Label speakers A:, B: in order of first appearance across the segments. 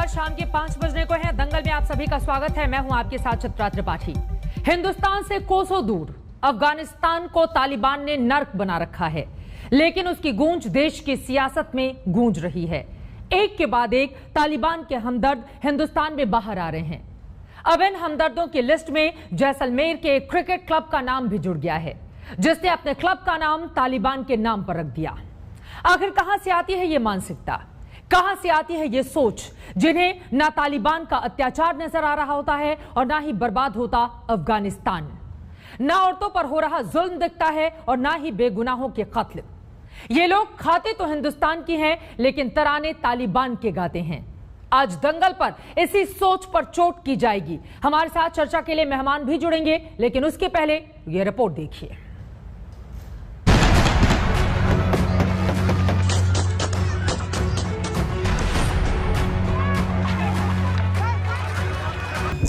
A: नमस्कार, शाम के 5 बजने को है। दंगल में आप सभी का स्वागत है। मैं हूं आपके साथ चित्रा त्रिपाठी। हिंदुस्तान से कोसों दूर अफगानिस्तान को तालिबान ने नर्क बना रखा है, लेकिन उसकी गूंज देश की सियासत में गूंज रही है। एक के बाद एक तालिबान के हमदर्द हिंदुस्तान में बाहर आ रहे हैं। अब इन हमदर्दों की लिस्ट में जैसलमेर के एक क्रिकेट क्लब का नाम भी जुड़ गया है, जिसने अपने क्लब का नाम तालिबान के नाम पर रख दिया। आखिर कहां से आती है ये मानसिकता, कहां से आती है ये सोच, जिन्हें ना तालिबान का अत्याचार नजर आ रहा होता है और ना ही बर्बाद होता अफगानिस्तान, ना औरतों पर हो रहा जुल्म दिखता है और ना ही बेगुनाहों के कत्ल। ये लोग खाते तो हिंदुस्तान की हैं, लेकिन तराने तालिबान के गाते हैं। आज दंगल पर इसी सोच पर चोट की जाएगी। हमारे साथ चर्चा के लिए मेहमान भी जुड़ेंगे, लेकिन उसके पहले ये रिपोर्ट देखिए।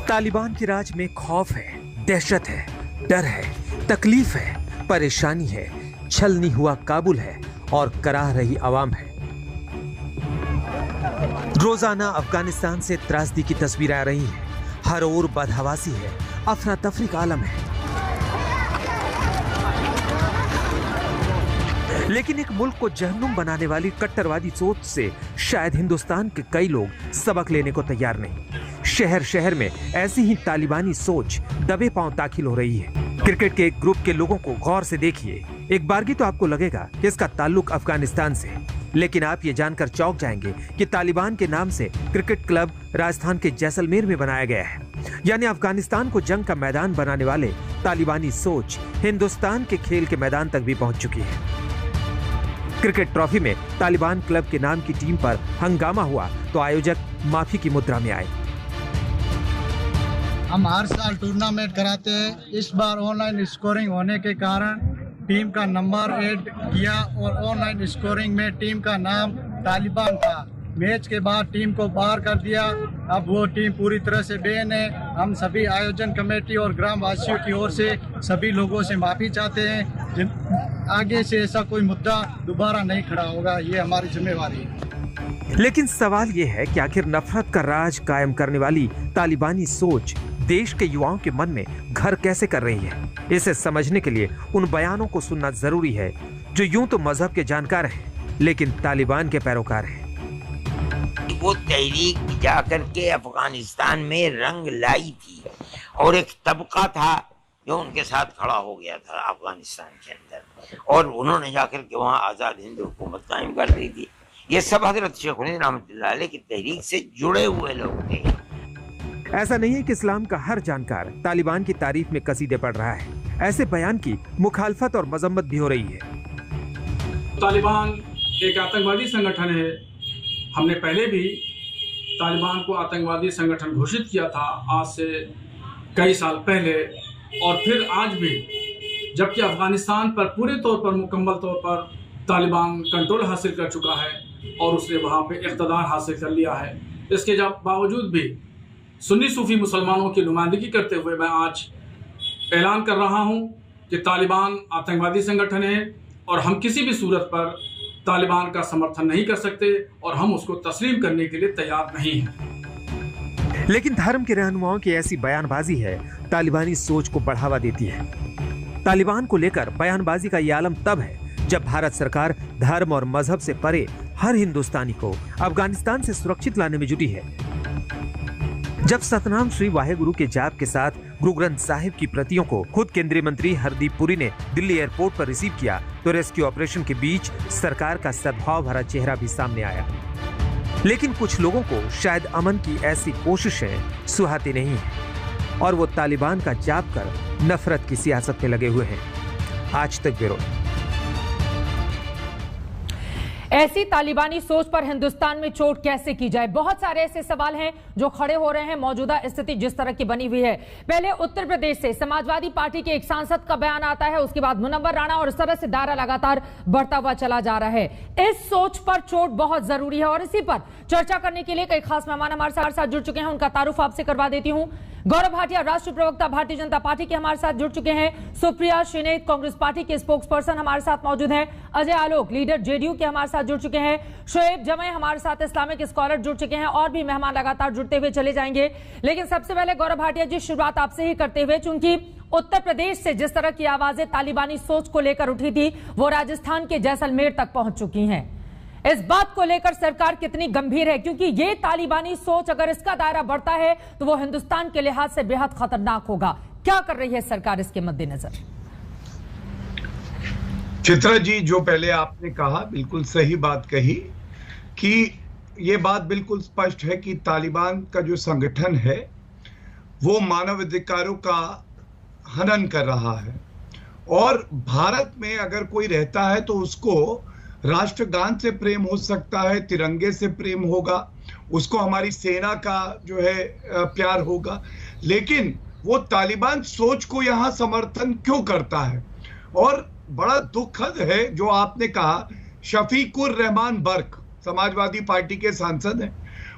B: तालिबान के राज में खौफ है, दहशत है, डर है, तकलीफ है, परेशानी है, छलनी हुआ काबुल है और कराह रही आवाम है। रोजाना अफगानिस्तान से त्रासदी की तस्वीरें आ रही हैं। हर ओर बदहवासी है, अफरा तफरी का आलम है। लेकिन एक मुल्क को जहन्नुम बनाने वाली कट्टरवादी सोच से शायद हिंदुस्तान के कई लोग सबक लेने को तैयार नहीं। शहर शहर में ऐसी ही तालिबानी सोच दबे पांव दाखिल हो रही है। क्रिकेट के एक ग्रुप के लोगों को गौर से देखिए। एक बारगी तो आपको लगेगा कि इसका ताल्लुक अफगानिस्तान से, लेकिन आप ये जानकर चौंक जाएंगे कि तालिबान के नाम से क्रिकेट क्लब राजस्थान के जैसलमेर में बनाया गया है। यानी अफगानिस्तान को जंग का मैदान बनाने वाले तालिबानी सोच हिंदुस्तान के खेल के मैदान तक भी पहुंच चुकी है। क्रिकेट ट्रॉफी में तालिबान क्लब के नाम की टीम पर हंगामा हुआ तो आयोजक माफी की मुद्रा में आए।
C: हम हर साल टूर्नामेंट कराते हैं। इस बार ऑनलाइन स्कोरिंग होने के कारण टीम का नंबर ऐड किया और ऑनलाइन स्कोरिंग में टीम का नाम तालिबान था। मैच के बाद टीम को बाहर कर दिया। अब वो टीम पूरी तरह से बैन है। हम सभी आयोजन कमेटी और ग्राम वासियों की ओर से सभी लोगों से माफ़ी चाहते हैं। आगे से ऐसा कोई मुद्दा दोबारा नहीं खड़ा होगा, ये हमारी जिम्मेवारी है।
B: लेकिन सवाल ये है कि आखिर नफरत का राज कायम करने वाली तालिबानी सोच देश के युवाओं के मन में घर कैसे कर रही है? इसे समझने के लिए उन बयानों को सुनना जरूरी है जो यूं तो मजहब के जानकार हैं, लेकिन तालिबान के पैरोकार हैं।
D: वो तहरीक जाकर के अफगानिस्तान में रंग लाई थी और एक तबका था जो उनके साथ खड़ा हो गया था अफगानिस्तान के अंदर, और उन्होंने जाकर के वहाँ आज़ाद हिंद हुकूमत कायम कर दी थी। ये सब हजरत शेख रहमतुल्लाह अलैह की तहरीक से जुड़े हुए लोग थे।
B: ऐसा नहीं है कि इस्लाम का हर जानकार तालिबान की तारीफ में कसीदे पढ़ रहा है। ऐसे बयान की मुखालफत और मजम्मत भी हो रही है।
E: तालिबान एक आतंकवादी संगठन है। हमने पहले भी तालिबान को आतंकवादी संगठन घोषित किया था, आज से कई साल पहले, और फिर आज भी, जबकि अफगानिस्तान पर पूरे तौर पर मुकम्मल तौर पर तालिबान कंट्रोल हासिल कर चुका है और उसने वहाँ पे इक़्तिदार हासिल कर लिया है। इसके बावजूद भी सुन्नी सूफी मुसलमानों की नुमाइंदगी करते हुए मैं आज ऐलान कर रहा हूँ कि तालिबान आतंकवादी संगठन है और हम किसी भी सूरत पर तालिबान का समर्थन नहीं कर सकते और हम उसको तस्लीम करने के लिए तैयार नहीं हैं।
B: लेकिन धर्म के रहनुमाओं की ऐसी बयानबाजी है तालिबानी सोच को बढ़ावा देती है। तालिबान को लेकर बयानबाजी का ये आलम तब है जब भारत सरकार धर्म और मजहब से परे हर हिंदुस्तानी को अफगानिस्तान से सुरक्षित लाने में जुटी है। जब सतनाम श्री वाहेगुरु के जाप के साथ गुरु ग्रंथ साहिब की प्रतियों को खुद केंद्रीय मंत्री हरदीप पुरी ने दिल्ली एयरपोर्ट पर रिसीव किया तो रेस्क्यू ऑपरेशन के बीच सरकार का सद्भाव भरा चेहरा भी सामने आया। लेकिन कुछ लोगों को शायद अमन की ऐसी कोशिशें सुहाती नहीं है और वो तालिबान का जाप कर नफरत की सियासत में लगे हुए हैं। आज तक ब्यूरो।
A: ऐसी तालिबानी सोच पर हिंदुस्तान में चोट कैसे की जाए? बहुत सारे ऐसे सवाल हैं जो खड़े हो रहे हैं। मौजूदा स्थिति जिस तरह की बनी हुई है, पहले उत्तर प्रदेश से समाजवादी पार्टी के एक सांसद का बयान आता है, उसके बाद मुनव्वर राणा, और इस तरह से दायरा लगातार बढ़ता हुआ चला जा रहा है। इस सोच पर चोट बहुत जरूरी है और इसी पर चर्चा करने के लिए कई खास मेहमान हमारे साथ जुड़ चुके हैं। उनका तारुफ आपसे करवा देती हूँ। गौरव भाटिया राष्ट्रीय प्रवक्ता भारतीय जनता पार्टी के हमारे साथ जुड़ चुके हैं। सुप्रिया श्रीनेत कांग्रेस पार्टी के स्पोक्स पर्सन हमारे साथ मौजूद हैं। अजय आलोक लीडर जेडीयू के हमारे साथ जुड़ चुके हैं। शोएब जमई हमारे साथ इस्लामिक स्कॉलर जुड़ चुके हैं और भी मेहमान लगातार जुड़ते हुए चले जाएंगे। लेकिन सबसे पहले गौरव भाटिया जी, शुरुआत आपसे ही करते हुए, चूंकि उत्तर प्रदेश से जिस तरह की आवाजें तालिबानी सोच को लेकर उठी थी वो राजस्थान के जैसलमेर तक पहुंच चुकी हैं। इस बात को लेकर सरकार कितनी गंभीर है, क्योंकि ये तालिबानी सोच अगर इसका दायरा बढ़ता है तो वो हिंदुस्तान के लिहाज से बेहद खतरनाक होगा। क्या कर रही है सरकार इसके मद्देनजर?
F: चित्रा जी, जो पहले आपने कहा बिल्कुल सही बात कही कि ये बात बिल्कुल स्पष्ट है कि तालिबान का जो संगठन है वो मानव अधिकारों का हनन कर रहा है और भारत में अगर कोई रहता है तो उसको राष्ट्रगान से प्रेम हो सकता है, तिरंगे से प्रेम होगा, उसको हमारी सेना का जो है प्यार होगा, लेकिन वो तालिबान सोच को यहां समर्थन क्यों करता है? और बड़ा दुखद है जो आपने कहा, शफीकुर रहमान बर्क समाजवादी पार्टी के सांसद हैं,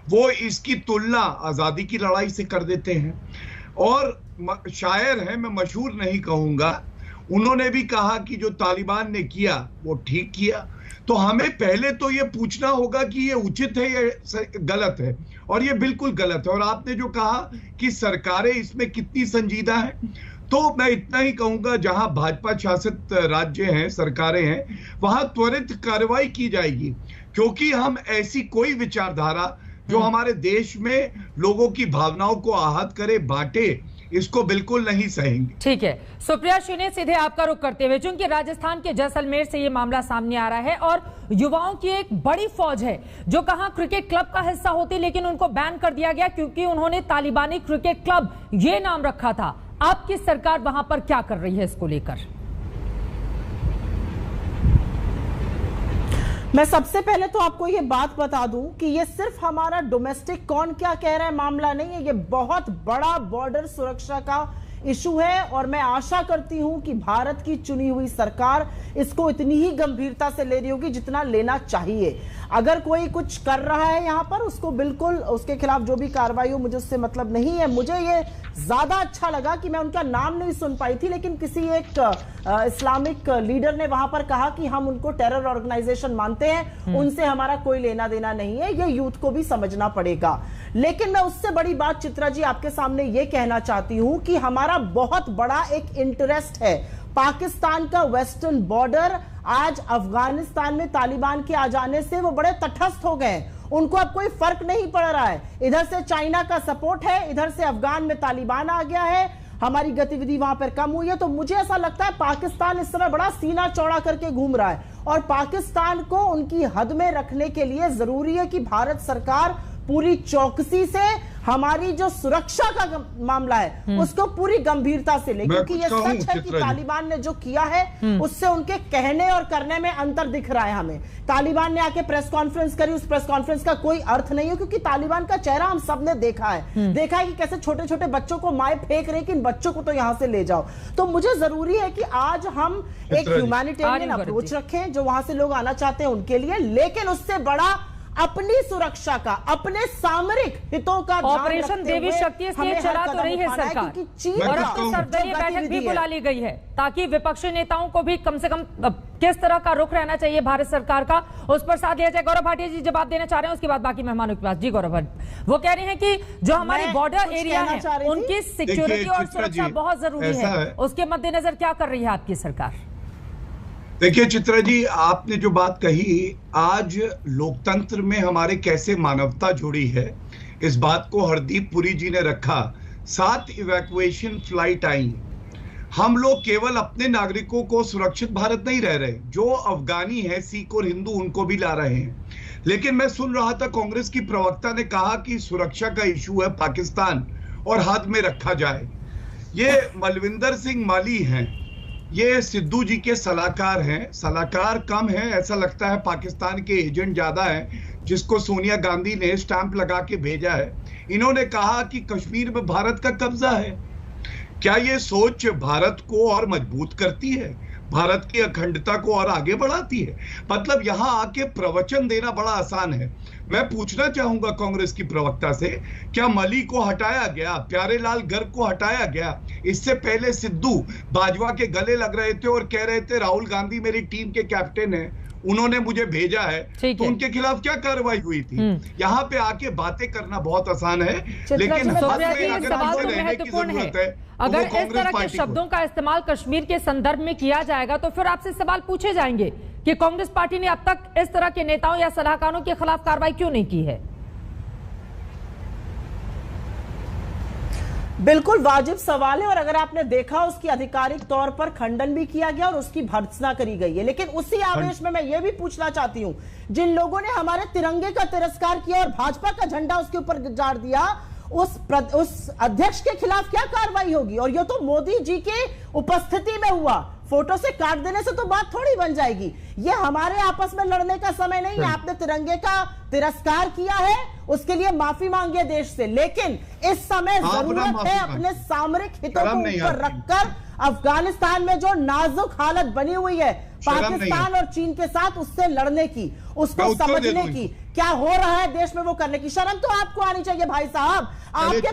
F: वो इसकी तुलना आजादी की लड़ाई से कर देते हैं और शायर हैं, मैं मशहूर नहीं कहूंगा, उन्होंने भी कहा कि जो तालिबान ने किया वो ठीक किया। तो हमें पहले तो ये पूछना होगा कि ये उचित है या गलत है, और ये बिल्कुल गलत है। और आपने जो कहा कि सरकारें इसमें कितनी संजीदा हैं, तो मैं इतना ही कहूंगा, जहां भाजपा शासित राज्य हैं, सरकारें हैं, वहां त्वरित कार्रवाई की जाएगी, क्योंकि हम ऐसी कोई विचारधारा जो हमारे देश में लोगों की भावनाओं को आहत करे, बांटे, इसको बिल्कुल नहीं सहेंगे।
A: ठीक है, सुप्रिया श्रीनेत, सीधे आपका रुख करते हुए, चूंकि राजस्थान के जैसलमेर से ये मामला सामने आ रहा है और युवाओं की एक बड़ी फौज है जो कहां क्रिकेट क्लब का हिस्सा होती, लेकिन उनको बैन कर दिया गया क्योंकि उन्होंने तालिबानी क्रिकेट क्लब ये नाम रखा था। आपकी सरकार वहां पर क्या कर रही है इसको लेकर?
G: मैं सबसे पहले तो आपको ये बात बता दूं कि ये सिर्फ हमारा डोमेस्टिक कौन क्या कह रहा है मामला नहीं है, ये बहुत बड़ा बॉर्डर सुरक्षा का इशू है और मैं आशा करती हूं कि भारत की चुनी हुई सरकार इसको इतनी ही गंभीरता से ले रही होगी जितना लेना चाहिए। अगर कोई कुछ कर रहा है यहां पर, उसको बिल्कुल उसके खिलाफ जो भी कार्रवाई हो, मुझे उससे मतलब नहीं है। मुझे ये ज्यादा अच्छा लगा कि मैं उनका नाम नहीं सुन पाई थी, लेकिन किसी एक इस्लामिक लीडर ने वहां पर कहा कि हम उनको टेरर ऑर्गेनाइजेशन मानते हैं, उनसे हमारा कोई लेना देना नहीं है। ये यूथ को भी समझना पड़ेगा। लेकिन मैं उससे बड़ी बात चित्रा जी आपके सामने ये कहना चाहती हूं कि हमारा बहुत बड़ा एक इंटरेस्ट है। पाकिस्तान का वेस्टर्न बॉर्डर आज अफगानिस्तान में तालिबान के आ जाने से वो बड़े तटस्थ हो गए, उनको अब कोई फर्क नहीं पड़ रहा है। इधर से चाइना का सपोर्ट है, इधर से अफगान में तालिबान आ गया है, हमारी गतिविधि वहां पर कम हुई है। तो मुझे ऐसा लगता है पाकिस्तान इस समय बड़ा सीना चौड़ा करके घूम रहा है और पाकिस्तान को उनकी हद में रखने के लिए जरूरी है कि भारत सरकार पूरी चौकसी से हमारी जो सुरक्षा का मामला है उसको पूरी गंभीरता से ले, क्योंकि ये सच है कि तालिबान ने जो किया है उससे उनके कहने और करने में अंतर दिख रहा है हमें। तालिबान ने आके प्रेस कॉन्फ्रेंस करी, उस प्रेस कॉन्फ्रेंस का कोई अर्थ नहीं है, क्योंकि तालिबान का चेहरा हम सबने देखा है कि कैसे छोटे छोटे बच्चों को माए फेंक रहे कि इन बच्चों को तो यहां से ले जाओ। तो मुझे जरूरी है कि आज हम एक ह्यूमैनिटेरियन अप्रोच रखें जो वहां से लोग आना चाहते हैं उनके लिए, लेकिन उससे बड़ा अपनी सुरक्षा का, अपने सामरिक हितों का
A: ऑपरेशन देवी शक्ति इसलिए चला तो रही है सरकार, और अब तो सर्वदलीय बैठक भी बुला ली गई है ताकि विपक्षी नेताओं को भी कम से कम किस तरह का रुख रहना चाहिए भारत सरकार का, उस पर साथ लिया जाए। गौरव भाटिया जी जवाब देना चाह रहे हैं, उसके बाद बाकी मेहमानों के पास। जी गौरव भाटिया, वो कह रहे हैं कि जो हमारे बॉर्डर एरिया है उनकी सिक्योरिटी और सुरक्षा बहुत जरूरी है, उसके मद्देनजर क्या कर रही है आपकी सरकार?
F: देखिए चित्रा जी, आपने जो बात कही, आज लोकतंत्र में हमारे कैसे मानवता जुड़ी है, इस बात को हरदीप पुरी जी ने रखा। 7 इवैक्यूएशन फ्लाइट आई। हम लोग केवल अपने नागरिकों को सुरक्षित भारत नहीं रह रहे, जो अफगानी है, सिख और हिंदू, उनको भी ला रहे हैं। लेकिन मैं सुन रहा था कांग्रेस की प्रवक्ता ने कहा कि सुरक्षा का इशू है पाकिस्तान और हाथ में रखा जाए। ये मलविंदर सिंह माली हैं, ये सिद्धू जी के सलाहकार हैं। सलाहकार कम है, ऐसा लगता है पाकिस्तान के एजेंट ज्यादा है, जिसको सोनिया गांधी ने स्टैंप लगा के भेजा है। इन्होंने कहा कि कश्मीर में भारत का कब्जा है। क्या ये सोच भारत को और मजबूत करती है, भारत की अखंडता को और आगे बढ़ाती है? मतलब यहां आके प्रवचन देना बड़ा आसान है। मैं पूछना चाहूंगा कांग्रेस की प्रवक्ता से, क्या मली को हटाया गया, प्यारेलाल गर्ग को हटाया गया? इससे पहले सिद्धू बाजवा के गले लग रहे थे और कह रहे थे राहुल गांधी मेरी टीम के कैप्टन है, उन्होंने मुझे भेजा है, तो उनके खिलाफ क्या कार्रवाई हुई थी? यहाँ पे आके बातें करना बहुत आसान है, लेकिन
A: रहने की जरूरत है। अगर इस तरह के शब्दों का इस्तेमाल कश्मीर के संदर्भ में किया जाएगा तो फिर आपसे सवाल पूछे जाएंगे कि कांग्रेस पार्टी ने अब तक इस तरह के नेताओं या सलाहकारों के खिलाफ कार्रवाई क्यों नहीं की है।
G: बिल्कुल वाजिब सवाल है, और अगर आपने देखा उसकी आधिकारिक तौर पर खंडन भी किया गया और उसकी भर्त्सना करी गई है। लेकिन उसी आवेश में मैं ये भी पूछना चाहती हूं, जिन लोगों ने हमारे तिरंगे का तिरस्कार किया और भाजपा का झंडा उसके ऊपर गाड़ दिया, उस अध्यक्ष के खिलाफ क्या कार्रवाई होगी? और ये तो मोदी जी के उपस्थिति में हुआ, फोटो से काट देने से तो बात थोड़ी बन जाएगी। ये हमारे आपस में लड़ने का समय नहीं है। आपने तिरंगे का तिरस्कार किया है, उसके लिए माफी मांगिए देश से, लेकिन इस समय जरूरत है अपने सामरिक हितों को ऊपर रखकर अफगानिस्तान में जो नाजुक हालत बनी हुई है पाकिस्तान और चीन के साथ, उससे लड़ने की, उसको समझने की, क्या हो रहा है देश में वो करने की शर्म तो आपको आनी चाहिए भाई साहब। आपके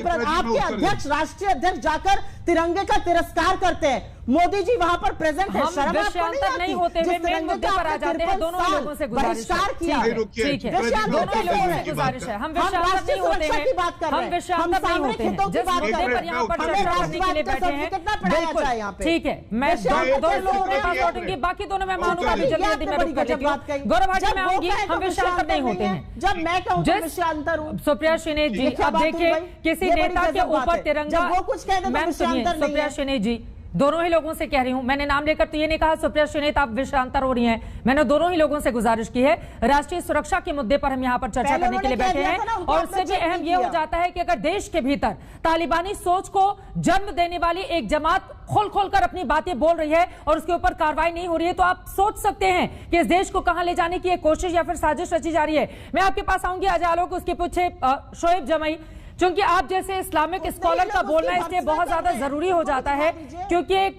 G: अध्यक्ष, राष्ट्रीय अध्यक्ष जाकर तिरंगे का तिरस्कार करते हैं, मोदी जी वहां पर प्रेजेंट है, शर्म आपको नहीं होते हुए मेन मुद्दे पर आ जाते हैं। दोनों लोगों से बहिष्कार किया है, ठीक है, दोनों लोगों से गुजारिश है, हम विषयांतर नहीं होते हैं, हम विषयांतर नहीं होते हैं, जिस मुद्दे पर यहाँ पर चर्चा करने के लिए बैठे हैं, बिल्कुल ठीक है। मैं दोनों लोगों के पास लौटूंगी, बाकी दोनों मेहमानों का भी जल्दी में रुक कर देती हूँ। गौरव भाटी में आऊंगी, हम विषयांतर नहीं होते हैं। जब मैं कहूँ विषयांतर हूँ,
A: सुप्रिया श्रीनेत जी, अब देखिए किसी नेता के ऊपर तिरंगा,
G: वो कुछ कह दे,
A: सुप्रिया श्रीनेत जी, दोनों ही लोगों से कह रही हूं, मैंने नाम लेकर तो ये नहीं कहा सुप्रिया श्रीनेत आप विषयांतर हो रही हैं, मैंने दोनों ही लोगों से गुजारिश की है, राष्ट्रीय सुरक्षा के मुद्दे पर हम यहां पर चर्चा करने के लिए बैठे हैं। और उससे भी अहम ये हो जाता है कि अगर देश के भीतर तालिबानी सोच को जन्म देने वाली एक जमात खोल खोल कर अपनी बातें बोल रही है और उसके ऊपर कार्रवाई नहीं हो रही है, तो आप सोच सकते हैं कि इस देश को कहां ले जाने की एक कोशिश या फिर साजिश रची जा रही है। मैं आपके पास आऊंगी अजय आलोक, उसके पूछे शोएब जमई, क्योंकि आप जैसे इस्लामिक स्कॉलर का बोलना इसलिए बहुत ज्यादा जरूरी हो जाता है क्योंकि एक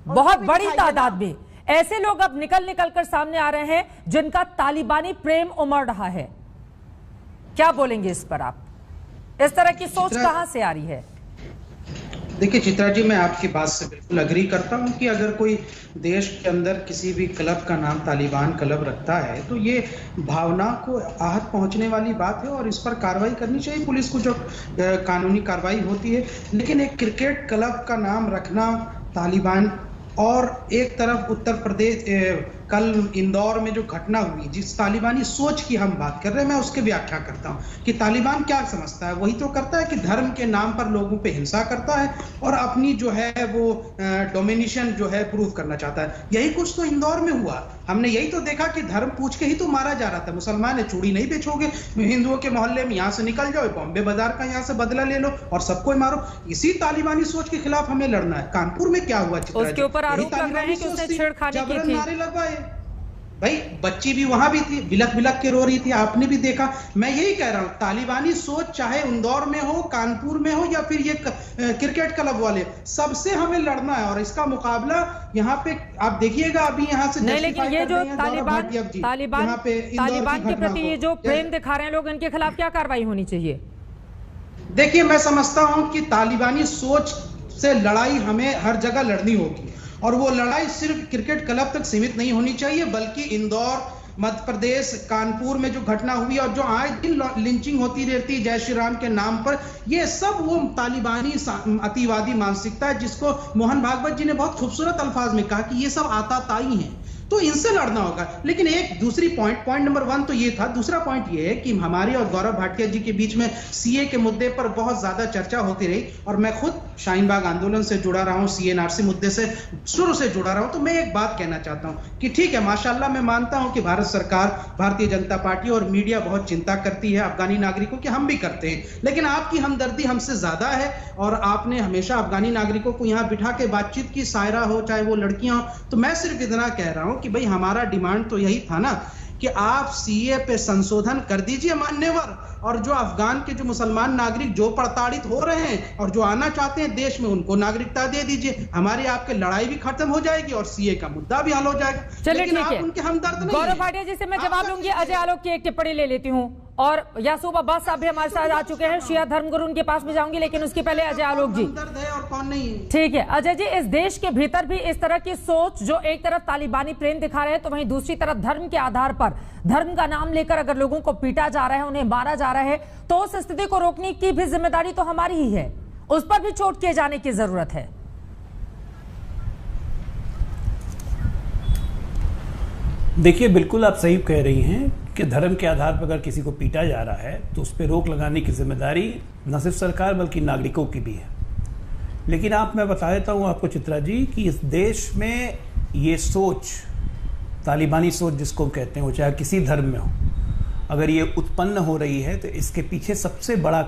A: बहुत बड़ी तादाद में ऐसे लोग अब निकल कर सामने आ रहे हैं जिनका तालिबानी प्रेम उमड़ रहा है। क्या बोलेंगे इस पर आप? इस तरह की सोच कहां से आ रही है?
H: देखिए चित्रा जी, मैं आपकी बात से बिल्कुल अग्री करता हूं कि अगर कोई देश के अंदर किसी भी क्लब का नाम तालिबान क्लब रखता है तो ये भावना को आहत पहुंचने वाली बात है और इस पर कार्रवाई करनी चाहिए पुलिस को, जो कानूनी कार्रवाई होती है। लेकिन एक क्रिकेट क्लब का नाम रखना तालिबान, और एक तरफ उत्तर प्रदेश कल इंदौर में जो घटना हुई, जिस तालिबानी सोच की हम बात कर रहे हैं, मैं उसकी व्याख्या करता हूं कि तालिबान क्या समझता है, वही तो करता है कि धर्म के नाम पर लोगों पे हिंसा करता है और अपनी जो है वो डोमिनेशन जो है प्रूव करना चाहता है। यही कुछ तो इंदौर में हुआ, हमने यही तो देखा कि धर्म पूछ के ही तो मारा जा रहा था। मुसलमान है, चूड़ी नहीं बेचोगे हिंदुओं के मोहल्ले में, यहाँ से निकल जाओ, बॉम्बे बाजार का यहाँ से बदला ले लो और सबको मारो। इसी तालिबानी सोच के खिलाफ हमें लड़ना है। कानपुर में क्या हुआ,
A: उसके ऊपर आरोप लग रहे हैं कि उसने छेड़खानी की थी।
H: नारे लगवाए, भाई बच्ची भी वहां भी थी, बिलक बिलक के रो रही थी, आपने भी देखा। मैं यही कह रहा हूं, तालिबानी सोच चाहे इंदौर में हो, कानपुर में हो या फिर ये क्रिकेट क्लब वाले, सबसे हमें लड़ना है। और इसका मुकाबला यहाँ पे आप देखिएगा, अभी यहाँ से
A: नहीं, लेकिन ये जो तालिबान के प्रति ये जो प्रेम दिखा रहे हैं लोग, इनके खिलाफ क्या कार्रवाई होनी चाहिए?
H: देखिए, मैं समझता हूं कि तालिबानी सोच से लड़ाई हमें हर जगह लड़नी होगी और वो लड़ाई सिर्फ क्रिकेट क्लब तक सीमित नहीं होनी चाहिए, बल्कि इंदौर, मध्य प्रदेश, कानपुर में जो घटना हुई और जो आए दिन लिंचिंग होती रहती है जय श्री राम के नाम पर, ये सब वो तालिबानी अतिवादी मानसिकता है जिसको मोहन भागवत जी ने बहुत खूबसूरत अल्फाज में कहा कि ये सब आताताई हैं। तो इनसे लड़ना होगा। लेकिन एक दूसरी पॉइंट नंबर 1 तो ये था। दूसरा पॉइंट ये है कि हमारे और गौरव भाटिया जी के बीच में सीए के मुद्दे पर बहुत ज्यादा चर्चा होती रही और मैं खुद शाहीन बाग आंदोलन से जुड़ा रहा हूं, सीएनआरसी मुद्दे से शुरू से जुड़ा रहा हूं। तो मैं एक बात कहना चाहता हूं कि ठीक है, माशाल्लाह मैं मानता हूं कि भारत सरकार, भारतीय जनता पार्टी और मीडिया बहुत चिंता करती है अफगानी नागरिकों की, हम भी करते हैं, लेकिन आपकी हमदर्दी हमसे ज्यादा है और आपने हमेशा अफगानी नागरिकों को यहाँ बिठा के बातचीत की, सायरा हो चाहे वो लड़कियां हो। तो मैं सिर्फ इतना कह रहा हूं कि भाई हमारा डिमांड तो यही था ना कि आप सीए पे संशोधन कर दीजिए मान्यवर, और जो अफगान के जो मुसलमान नागरिक जो प्रताड़ित हो रहे हैं और जो आना चाहते हैं देश में, उनको नागरिकता दे दीजिए। हमारी आपकी लड़ाई भी खत्म हो जाएगी और सीए का मुद्दा भी हल हो जाएगा।
A: चलिए ठीक है,
H: उनके हमदर्द नहीं।
A: गौरव भाटिया जी से मैं जवाब लूंगी। अजय आलोक की एक टिप्पणी ले लेती हूँ और यासूब अब्बास साहब भी हमारे साथ आ चुके हैं, शिया धर्मगुरु, उनके पास भी जाऊंगी, लेकिन उसके पहले अजय आलोक जी।
H: हमदर्द है और कौन नहीं है।
A: ठीक है अजय जी, इस देश के भीतर भी इस तरह की सोच, जो एक तरफ तालिबानी प्रेम दिखा रहे हैं तो वहीं दूसरी तरफ धर्म के आधार पर, धर्म का नाम लेकर अगर लोगों को पीटा जा रहा है, उन्हें मारा जा रहा है, तो उस स्थिति को रोकने की भी जिम्मेदारी तो हमारी ही है, उस पर भी चोट किए जाने की जरूरत है।
I: देखिए बिल्कुल आप सही कह रही हैं कि धर्म के आधार पर अगर किसी को पीटा जा रहा है तो उस पर रोक लगाने की जिम्मेदारी न सिर्फ सरकार बल्कि नागरिकों की भी है। लेकिन मैं बता देता हूं आपको चित्रा जी कि इस देश में ये सोच, तालिबानी सोच जिसको कहते हैं, वो चाहे किसी धर्म में हो, अगर ये उत्पन्न हो रही है तो इसके पीछे सबसे बड़ा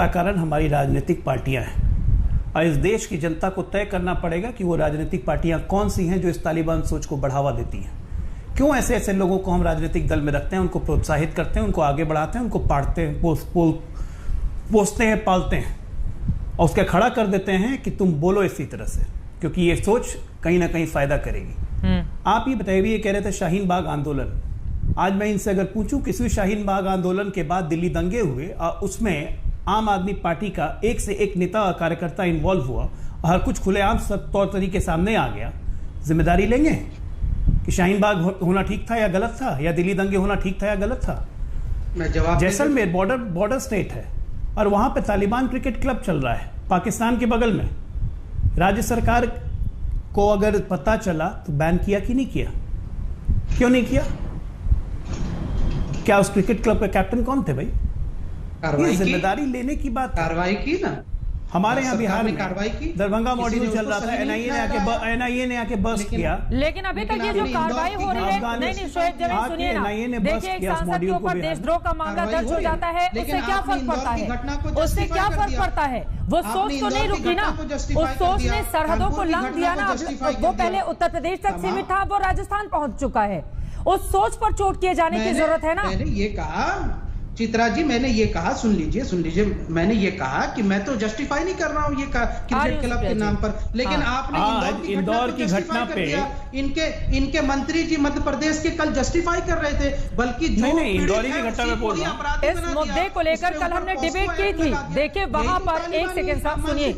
I: कारण हमारी राजनीतिक पार्टियां हैं। और इस देश की जनता को तय करना पड़ेगा कि वो राजनीतिक पार्टियां कौन सी हैं जो इस तालिबान सोच को बढ़ावा देती हैं। क्यों ऐसे ऐसे लोगों को हम राजनीतिक दल में रखते हैं, उनको प्रोत्साहित करते हैं, उनको आगे बढ़ाते हैं, उनको पालते हैं, पोसते हैं, पालते हैं और उसके खड़ा कर देते हैं कि तुम बोलो इसी तरह से, क्योंकि ये सोच कहीं ना कहीं फायदा करेगी। आप ये बताइए, ये कह रहे थे शाहीन बाग आंदोलन, आज मैं इनसे अगर पूछूं किसी शाहीन बाग आंदोलन के बाद दिल्ली दंगे हुए और उसमें आम आदमी पार्टी का एक से एक नेता और कार्यकर्ता इन्वॉल्व हुआ और हर कुछ खुलेआम सब तौर तरीके सामने आ गया, जिम्मेदारी लेंगे कि शाहीन बाग होना ठीक था या गलत था, या दिल्ली दंगे होना ठीक था या गलत था?
H: मैं जवाब
I: जैसलमेर बॉर्डर स्टेट है और वहां पे तालिबान क्रिकेट क्लब चल रहा है पाकिस्तान के बगल में। राज्य सरकार को अगर पता चला तो बैन किया कि नहीं किया? क्यों नहीं किया? क्या उस क्रिकेट क्लब के कैप्टन कौन थे भाई? ये जिम्मेदारी लेने की बात,
H: कार्रवाई की ना
I: हमारे यहाँ बिहार में
H: कार्रवाई की,
I: दरभंगा मॉड्यूल चल रहा था, एनआईए ने आके बस्ट किया,
A: लेकिन अभी तक ये जो कार्रवाई हो रही है, नहीं शोएब जमीन सुनिए ना, देखिए एक सांसद के ऊपर देशद्रोह का मामला दर्ज हो जाता है, उससे क्या फर्क पड़ता है? उससे क्या फर्क पड़ता है? वो सोच तो नहीं रुकी ना, उस सोच ने सरहदों को लांघ दिया ना। वो पहले उत्तर प्रदेश तक सीमित था, वो राजस्थान पहुंच चुका है। उस सोच पर चोट किए जाने की जरूरत है ना।
H: मैंने ये कहा चित्रा जी, मैंने ये कहा, सुन लीजिए, मैंने ये कहा कि मैं तो जस्टिफाई नहीं कर रहा हूँ ये क्रिकेट क्लब के नाम पर, लेकिन आपने
I: इंदौर की घटना पे
H: इनके मंत्री जी मध्य प्रदेश के कल जस्टिफाई कर रहे थे, बल्कि
I: नहीं इंदौर की घटना में बोल रहा हूं।
A: इस मुद्दे को लेकर कल हमने डिबेट की थी। देखिए वहां पर, एक सेकंड साहब सुनिए,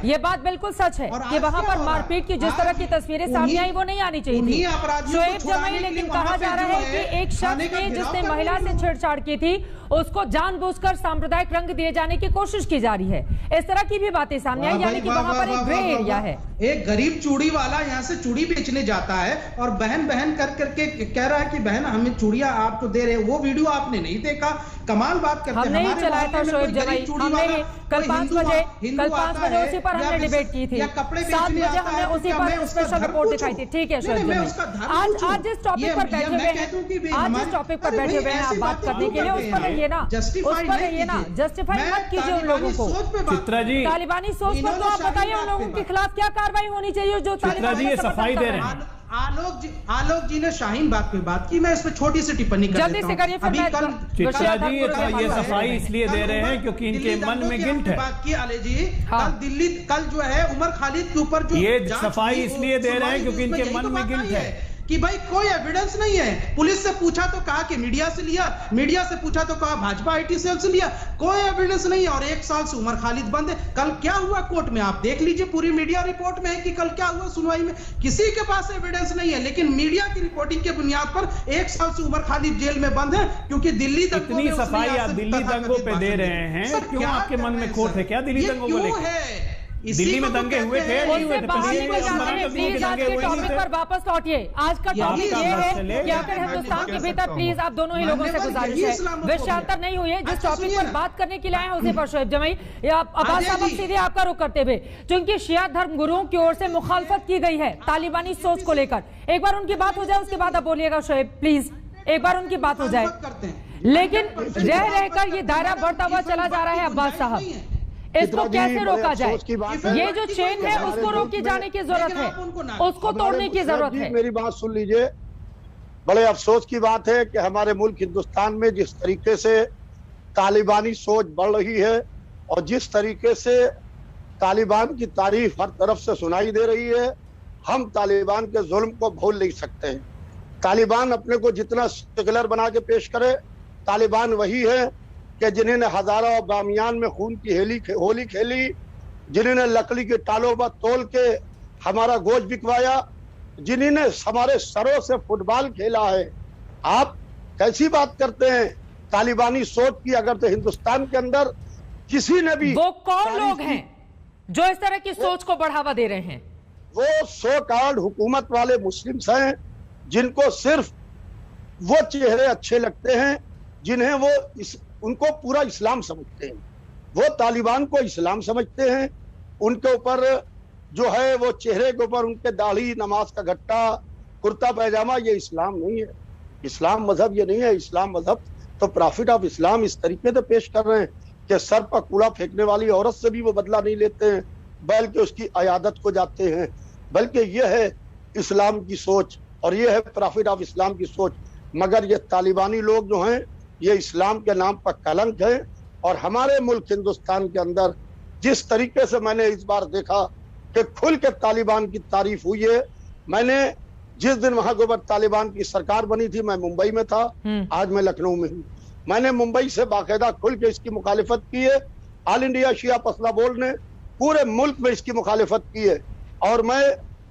A: ये बात बिल्कुल सच है कि वहां पर मारपीट की जिस तरह की तस्वीरें सामने आई वो नहीं आनी चाहिए थी शोएब जमाई, लेकिन कहा जा रहा है कि एक शख्स ने जिसने महिला से छेड़छाड़ की थी उसको जानबूझकर सांप्रदायिक रंग दिए जाने की कोशिश की जा रही है। इस तरह की भी बातें सामने आई, यानी कि वहां पर एक ग्रे एरिया है।
H: एक गरीब चूड़ी वाला यहाँ से चूड़ी बेचने जाता है और बहन बहन करके कह रहा है कि बहन हमें चूड़ियां आपको दे रहे हैं। वो वीडियो आपने नहीं देखा, कमाल बात करते हैं।
A: हमने ही चलाया था शोएब जमाई, हमने कल 5 बजे उसी पर हमने डिबेट की थी, 7 बजे हमने उसी पर स्पेशल रिपोर्ट दिखाई थी। ठीक है शोएब जमाई, आज जिस टॉपिक पर बैठे हुए हैं आप बात करने के लिए, उस पर रहिए ना, जस्टिफाई मत कीजिए उन लोगों को।
I: चित्रा जी,
A: तालिबानी सोच पर तो आप बताइए उन लोगों के खिलाफ क्या कार्रवाई होनी चाहिए जो तालिबान
I: ये सफाई दे रहे हैं।
H: आलोक जी ने शाहीन बाग पे बात की, मैं इस पे छोटी सी टिप्पणी कर
A: जल्दी से करिए।
I: चित्रा जी ये सफाई इसलिए दे रहे हैं क्योंकि इनके मन में गिल्ट है।
H: बात की आले जी, कल जो है उमर खालिद के ऊपर जो
I: ये सफाई इसलिए दे रहे हैं क्योंकि इनके मन में गिल्ट है
H: कि भाई कोई एविडेंस नहीं है। पुलिस से पूछा तो कहा कि मीडिया से लिया, मीडिया से पूछा तो कहा भाजपा आईटी सेल से लिया, कोई एविडेंस नहीं है। और 1 साल से उमर खालिद बंद है। कल क्या हुआ कोर्ट में आप देख लीजिए, पूरी मीडिया रिपोर्ट में है कि कल क्या हुआ सुनवाई में। किसी के पास एविडेंस नहीं है, लेकिन मीडिया की रिपोर्टिंग के बुनियाद पर 1 साल से उमर खालिद जेल में बंद है क्योंकि दिल्ली
I: इतनी सफाई आप दिल्ली दंगों पे दे रहे हैं। क्यों आपके मन में खोट है क्या दिल्ली दंगों को लेकर? दिल्ली में दंगे हुए थे,
A: प्लीज आज के टॉपिक पर वापस लौटिए। आज का टॉपिक ये है कि अगर हिंदुस्तान के भीतर, प्लीज आप दोनों ही लोगों से गुजारिश है, विषयांतर नहीं हुई है। जिस टॉपिक पर बात करने के लिए आए हैं उसी पर शोएब जमाई या अब्बास साहब सीधे आपका रुख करते हुए, क्योंकि शिया धर्म गुरुओं की ओर से मुखालफत की गई है तालिबानी सोच को लेकर। एक बार उनकी बात हो जाए उसके बाद आप बोलिएगा शोएब, प्लीज एक बार उनकी बात हो जाए। लेकिन रह रहकर ये दायरा बढ़ता हुआ चला जा रहा है अब्बास साहब, इसको कैसे रोका जाए? ये जो चेन है उसको रोके जाने की जरूरत है, उसको तोड़ने की जरूरत है।
J: मेरी बात सुन लीजिए, बड़े अफसोस की बात है कि हमारे मुल्क हिंदुस्तान में जिस तरीके से तालिबानी सोच बढ़ रही है और जिस तरीके से तालिबान की तारीफ हर तरफ से सुनाई दे रही है, हम तालिबान के जुल्म को भूल नहीं सकते हैं। तालिबान अपने को जितना सेकुलर बना के पेश करे, तालिबान वही है कि जिन्होंने हजारों बामियान में खून की होली खेली, जिन्होंने लकड़ी के टालों पर तोल के हमारा गोश्त बिकवाया, जिन्होंने हमारे सरों से फुटबॉल खेला है। आप कैसी बात करते हैं तालिबानी सोच की? अगर तो हिंदुस्तान के अंदर किसी ने भी,
A: वो कौन लोग हैं जो इस तरह की सोच को बढ़ावा दे रहे हैं?
J: वो सो कॉल्ड हुकूमत वाले मुस्लिम्स हैं, जिनको सिर्फ वो चेहरे अच्छे लगते हैं, जिन्हें वो उनको पूरा इस्लाम समझते हैं। वो तालिबान को इस्लाम समझते हैं। उनके ऊपर जो है वो चेहरे के ऊपर उनके दाढ़ी, नमाज का घट्टा, कुर्ता पैजामा, ये इस्लाम नहीं है। इस्लाम मजहब ये नहीं है। इस्लाम मजहब तो प्रॉफिट ऑफ इस्लाम इस तरीके से पेश कर रहे हैं कि सर पर कूड़ा फेंकने वाली औरत से भी वो बदला नहीं लेते हैं, बल्कि उसकी अयादत को जाते हैं। बल्कि यह है इस्लाम की सोच और यह है प्रॉफिट ऑफ इस्लाम की सोच। मगर ये तालिबानी लोग जो हैं, ये इस्लाम के नाम पर कलंक है। और हमारे मुल्क हिंदुस्तान के अंदर जिस तरीके से मैंने इस बार देखा कि खुल के तालिबान की तारीफ हुई है। मैंने जिस दिन वहां के ऊपर तालिबान की सरकार बनी थी, मैं मुंबई में था, आज मैं लखनऊ में हूँ। मैंने मुंबई से बाकायदा खुल के इसकी मुखालिफत की है। ऑल इंडिया शिया पसला बोर्ड ने पूरे मुल्क में इसकी मुखालिफत की है। और मैं